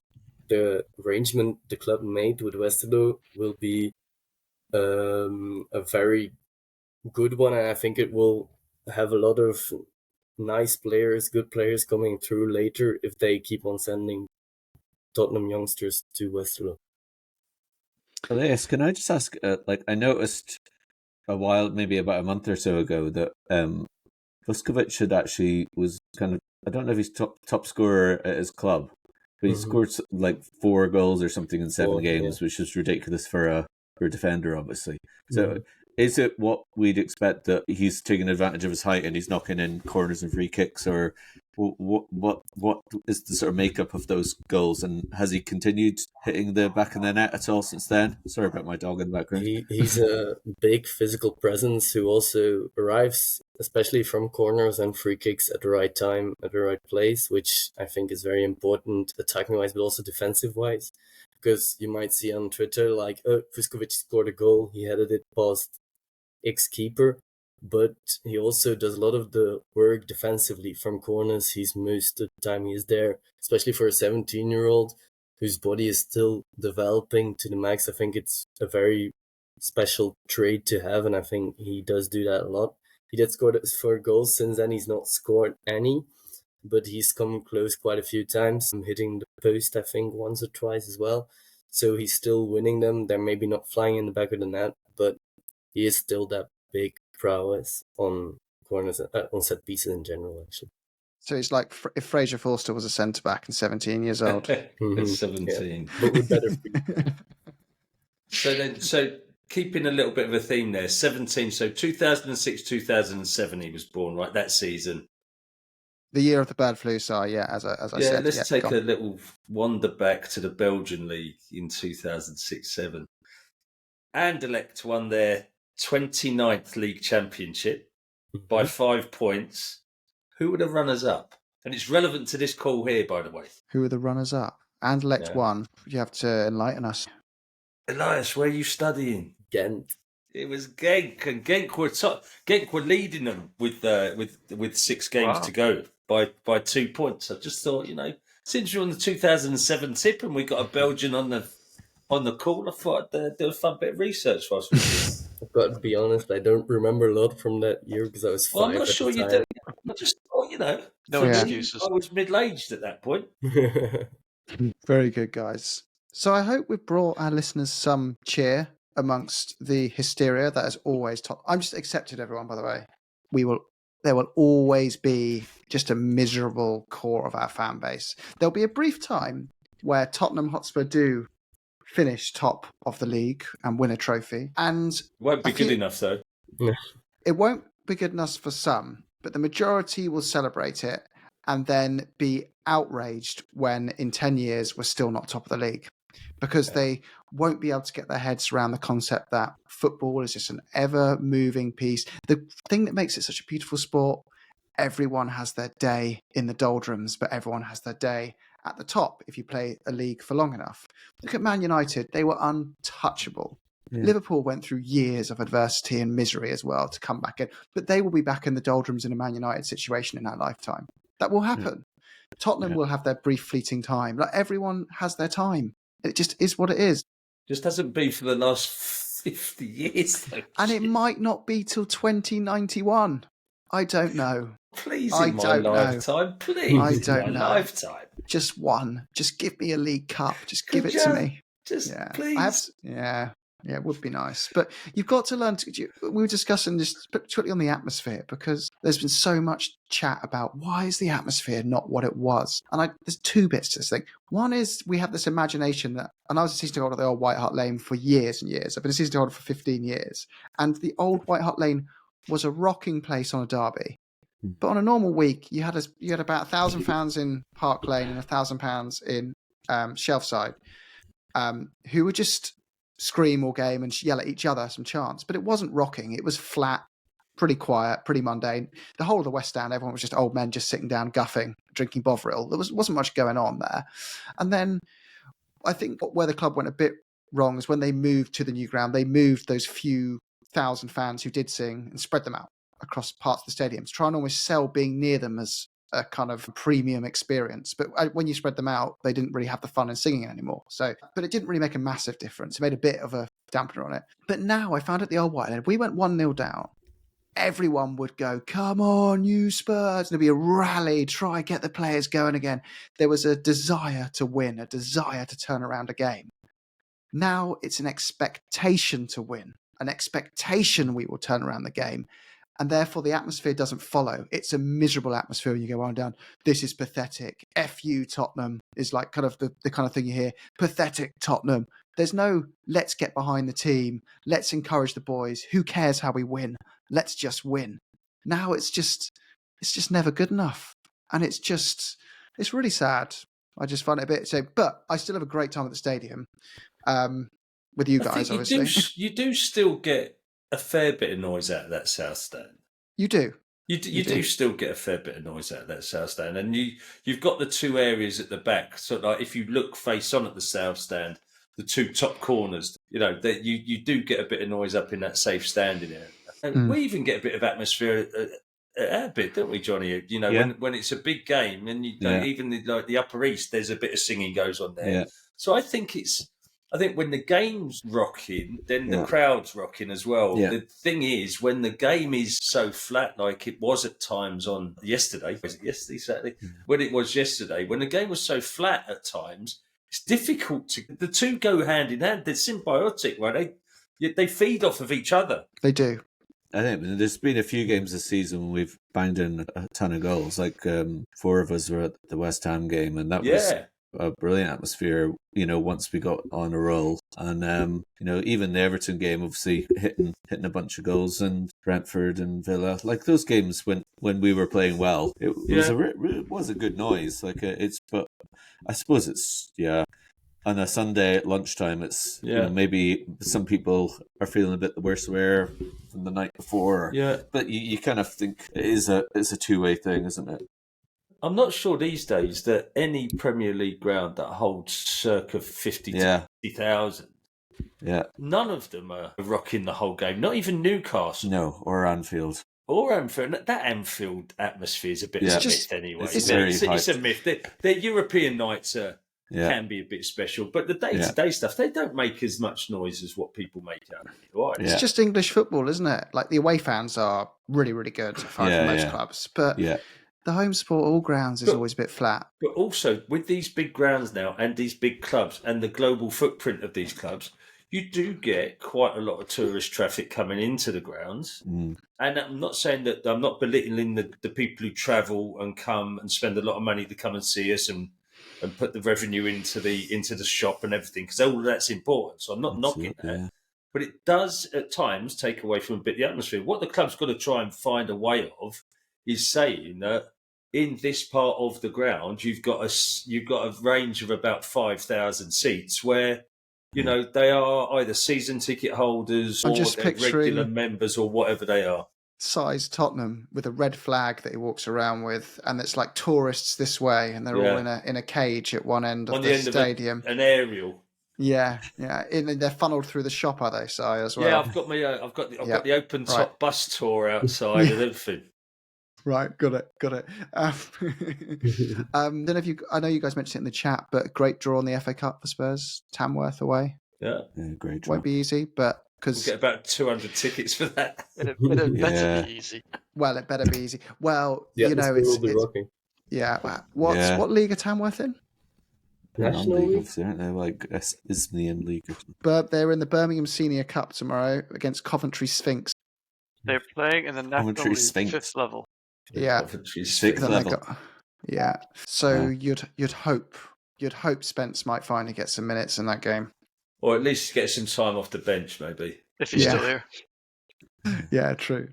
the arrangement the club made with Westerlo will be a very good one, and I think it will have a lot of nice players, good players coming through later if they keep on sending Tottenham youngsters to Westerlo. Elias, can I just ask, I noticed a while, maybe about a month or so ago, that Vuskovic was kind of, I don't know if he's top scorer at his club, but he scored like 4 goals or something in 7 games, which is ridiculous for a defender, obviously. So is it what we'd expect, that he's taking advantage of his height and he's knocking in corners and free kicks, or what is the sort of makeup of those goals, and has he continued hitting the back of the net at all since then? Sorry about my dog in the background. He's a big physical presence who also arrives, especially from corners and free kicks, at the right time, at the right place, which I think is very important attacking-wise, but also defensive-wise. Because you might see on Twitter, like, oh, Viskovich scored a goal, he headed it past ex-keeper, but he also does a lot of the work defensively from corners. He's most of the time he is there, especially for a 17-year-old whose body is still developing to the max. I think it's a very special trait to have, and I think he does do that a lot. He did score 4 goals. Since then, he's not scored any, but he's come close quite a few times, hitting the post, I think, once or twice as well. So he's still winning them. They're maybe not flying in the back of the net, but he is still that big prowess on corners, on set pieces in general, actually. So it's like if Fraser Forster was a centre-back and 17 years old. It's 17. Yeah. But with better feet. So keeping a little bit of a theme there, 17, so 2006, 2007 he was born, right, that season. The year of the bird flu, so as I said. Let's take a little wander back to the Belgian League in 2006-07. Anderlecht won their 29th league championship by 5 points. Who were the runners-up? And it's relevant to this call here, by the way. Who were the runners-up? Anderlecht won. You have to enlighten us. Elias, where are you studying? Ghent. It was Genk, and Genk were leading them with 6 games to go by 2 points. I just thought, since you're on the 2007 tip and we got a Belgian on the call, I thought I'd do a fun bit of research for us. I've got to be honest, I don't remember a lot from that year because I was 5 I'm not sure you do. I just thought, no excuses. I was middle-aged at that point. Very good, guys. So I hope we've brought our listeners some cheer amongst the hysteria that is always top. I'm just accepted, everyone, by the way. There will always be just a miserable core of our fan base. There'll be a brief time where Tottenham Hotspur do finish top of the league and win a trophy. And won't be good enough, though. It won't be good enough for some, but the majority will celebrate it and then be outraged when in 10 years we're still not top of the league, because they won't be able to get their heads around the concept that football is just an ever-moving piece. The thing that makes it such a beautiful sport, everyone has their day in the doldrums, but everyone has their day at the top if you play a league for long enough. Look at Man United. They were untouchable. Yeah. Liverpool went through years of adversity and misery as well to come back in, but they will be back in the doldrums in a Man United situation in our lifetime. That will happen. Yeah. Tottenham will have their brief fleeting time. Like, everyone has their time. It just is what it is. Just hasn't been for the last 50 years, though. And it might not be till 2091. I don't know. Please, in my lifetime. Please, I don't know. Lifetime. Just one. Just give me a League Cup. Just give it to me. Just please. Yeah, it would be nice. But you've got to learn we were discussing this particularly on the atmosphere, because there's been so much chat about why is the atmosphere not what it was. And there's 2 bits to this thing. One is we have this imagination that, and I was a season ticket holder at the old White Hart Lane for years and years. I've been a season ticket holder for 15 years. And the old White Hart Lane was a rocking place on a derby. But on a normal week, you had about 1,000 fans in Park Lane and 1,000 pounds in Shelfside, who were just scream all game and yell at each other some chants. But it wasn't rocking. It was flat, pretty quiet, pretty mundane. The whole of the West Stand, everyone was just old men just sitting down, guffing, drinking Bovril. There wasn't much going on there. And then I think where the club went a bit wrong is when they moved to the new ground, they moved those few thousand fans who did sing and spread them out across parts of the stadium to try and almost sell being near them as a kind of premium experience. But when you spread them out, they didn't really have the fun in singing anymore. But it didn't really make a massive difference. It made a bit of a dampener on it. But now I found at the Old White Lane, we went 1-0 down. Everyone would go, come on, you Spurs. There'd be a rally, try get the players going again. There was a desire to win, a desire to turn around a game. Now it's an expectation to win, an expectation we will turn around the game. And therefore the atmosphere doesn't follow. It's a miserable atmosphere when you go on down. This is pathetic. F you, Tottenham, is like kind of the kind of thing you hear. Pathetic, Tottenham. There's no, let's get behind the team. Let's encourage the boys. Who cares how we win? Let's just win. Now it's just never good enough. And it's really sad. I just find it a bit so, but I still have a great time at the stadium with you guys, obviously. You do still get a fair bit of noise out of that South Stand. You do. You do still get a fair bit of noise out of that South Stand. And you've got the two areas at the back. So like if you look face on at the South Stand, the two top corners, that you do get a bit of noise up in that safe standing area. And we even get a bit of atmosphere at our bit, don't we, Johnny? When it's a big game, and even the Upper East, there's a bit of singing goes on there. Yeah. So I think when the game's rocking, then the crowd's rocking as well. Yeah. The thing is, when the game is so flat, like it was at times on yesterday, was it yesterday, Saturday? When it was yesterday, when the game was so flat at times, it's difficult the two go hand in hand. They're symbiotic, right? They feed off of each other. They do. I think there's been a few games this season when we've banged in a ton of goals. Like 4 of us were at the West Ham game, and that was a brilliant atmosphere, once we got on a roll. And, even the Everton game, obviously hitting a bunch of goals, and Brentford and Villa, like those games when we were playing well, it was a good noise. But I suppose it's, on a Sunday at lunchtime, it's, maybe some people are feeling a bit the worse wear from the night before. Yeah. But you kind of think it's a two-way thing, isn't it? I'm not sure these days that any Premier League ground that holds circa 50 to 50,000, none of them are rocking the whole game. Not even Newcastle. No, or Anfield. That Anfield atmosphere is a bit of a myth anyway. It's a myth. Their European nights can be a bit special, but the day-to-day stuff, they don't make as much noise as what people make out of it. Right? It's just English football, isn't it? Like the away fans are really, really good for most clubs, but the home support all grounds is always a bit flat. But also with these big grounds now and these big clubs and the global footprint of these clubs, you do get quite a lot of tourist traffic coming into the grounds. And I'm not saying that I'm not belittling the people who travel and come and spend a lot of money to come and see us and put the revenue into the shop and everything, because all of that's important. So I'm not knocking that. But it does at times take away from a bit the atmosphere. What the club's got to try and find a way of is saying that in this part of the ground, you've got a range of about 5,000 seats where, they are either season ticket holders or they're regular members or whatever they are. Size Tottenham with a red flag that he walks around with, and it's like tourists this way, and they're all in a cage at one end of the stadium. An aerial. Yeah. And they're funneled through the shop, are they, Si, as well? Yeah, I've got the open top bus tour outside and everything. Right, got it. Then I know you guys mentioned it in the chat, but a great draw on the FA Cup for Spurs, Tamworth away. Yeah, great draw. Won't be easy, but because we'll get about 200 tickets for that. It better be easy. Well, it better be easy. Well, it's rocking. Yeah. What league are Tamworth in? National League, aren't they? Like Isthmian League. But they're in the Birmingham Senior Cup tomorrow against Coventry Sphinx. They're playing in the National League Sphinx. 5th level. Yeah, sixth level. So you'd hope Spence might finally get some minutes in that game, or at least get some time off the bench, maybe if he's still here. Yeah, true.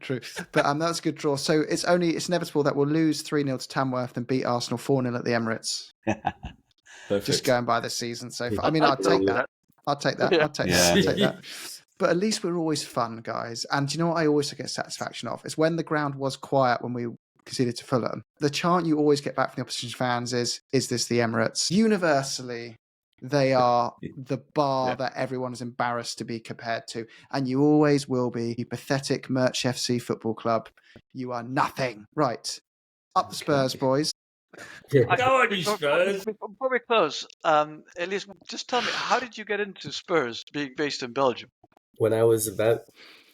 But that's a good draw. So it's inevitable that we'll lose 3-0 to Tamworth and beat Arsenal 4-0 at the Emirates. Perfect. Just going by the season so far. I mean, I'd take that. I'll take that. Yeah. I'll take that. I'll take that. But at least we're always fun, guys. And do you know what I always get satisfaction of? Is when the ground was quiet when we conceded to Fulham. The chant you always get back from the opposition fans is this the Emirates? Universally, they are the bar that everyone is embarrassed to be compared to. And you always will be. You pathetic Merch FC football club. You are nothing. Right. Up the Spurs, boys. Go on, you Spurs. Before we close, Elias, just tell me, how did you get into Spurs being based in Belgium? When I was about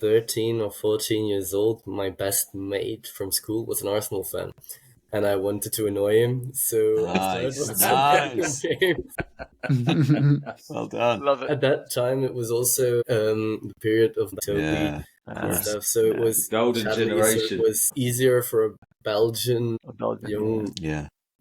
13 or 14 years old, my best mate from school was an Arsenal fan. And I wanted to annoy him, so I started watching games. Well done. Love it. At that time, it was also the period of Toby and stuff, so it was golden generation. So it was easier for a Belgian young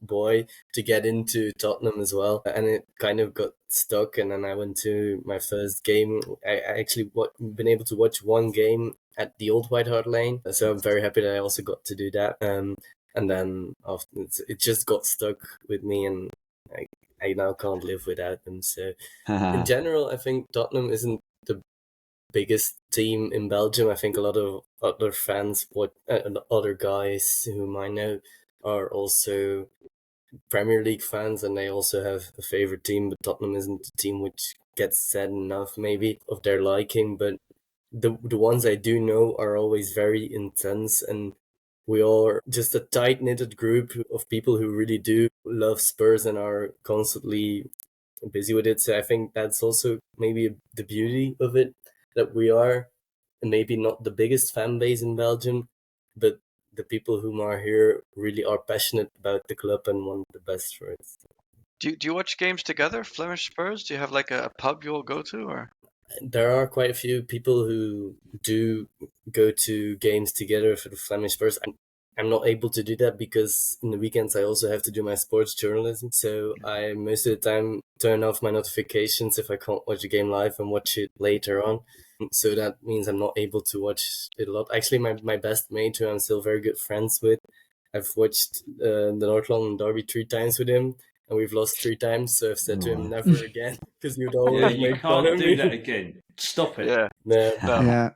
boy to get into Tottenham as well, and it kind of got stuck. And then I went to my first game. I actually been able to watch one game at the old White Hart Lane, so I'm very happy that I also got to do that. And then it just got stuck with me, and I now can't live without them. So in general, I think Tottenham isn't the biggest team in Belgium. I think a lot of other fans, other guys whom I know, are also Premier League fans, and they also have a favorite team. But Tottenham isn't a team which gets said enough, maybe, of their liking. But the ones I do know are always very intense, and we are just a tight-knitted group of people who really do love Spurs and are constantly busy with it. So I think that's also maybe the beauty of it, that we are maybe not the biggest fan base in Belgium, but the people who are here really are passionate about the club and want the best for it. Do you watch games together, Flemish Spurs? Do you have like a pub you all go to, or? There are quite a few people who do go to games together for the Flemish Spurs. I'm not able to do that because in the weekends I also have to do my sports journalism. So I most of the time turn off my notifications if I can't watch a game live and watch it later on. So that means I'm not able to watch it a lot. Actually, my best mate, who I'm still very good friends with, I've watched the North London Derby 3 times with him, and we've lost 3 times. So I've said to him, never again, because you'd always you make fun of can't me. do that again. Stop it. Yeah. No. Yeah.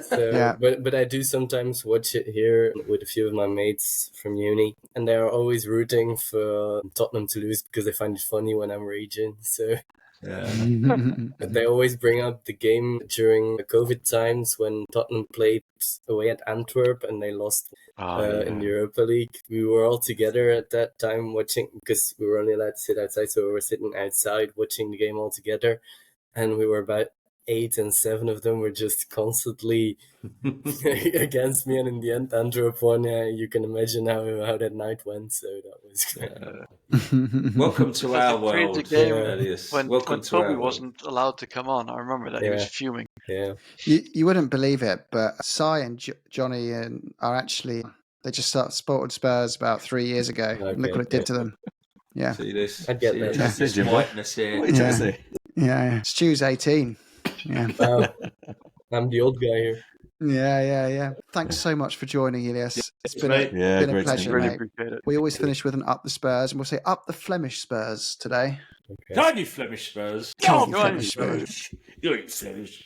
So, but I do sometimes watch it here with a few of my mates from uni, and they are always rooting for Tottenham to lose because they find it funny when I'm raging. So but they always bring up the game during the COVID times when Tottenham played away at Antwerp and they lost in the Europa League. We were all together at that time watching, because we were only allowed to sit outside, so we were sitting outside watching the game all together, and we were about 8 and 7 of them were just constantly against me, and in the end Antwerp won. You can imagine how that night went, so that was welcome to our world, Elias. When Toby wasn't allowed to come on, I remember that he was fuming. You wouldn't believe it, but Cy and Johnny are actually, they just spotted Spurs about 3 years ago. And look what it did to them. Yeah. See this? I get that. This whiteness here. What are you trying to say? Yeah. Stu's 18. Yeah. Wow. I'm the old guy here. Yeah. Thanks so much for joining, Elias. It's been a pleasure, really mate. appreciate it. We always finish with an up the Spurs, and we'll say up the Flemish Spurs today. Can you Flemish Spurs? Come on, Flemish Spurs. You ain't Flemish.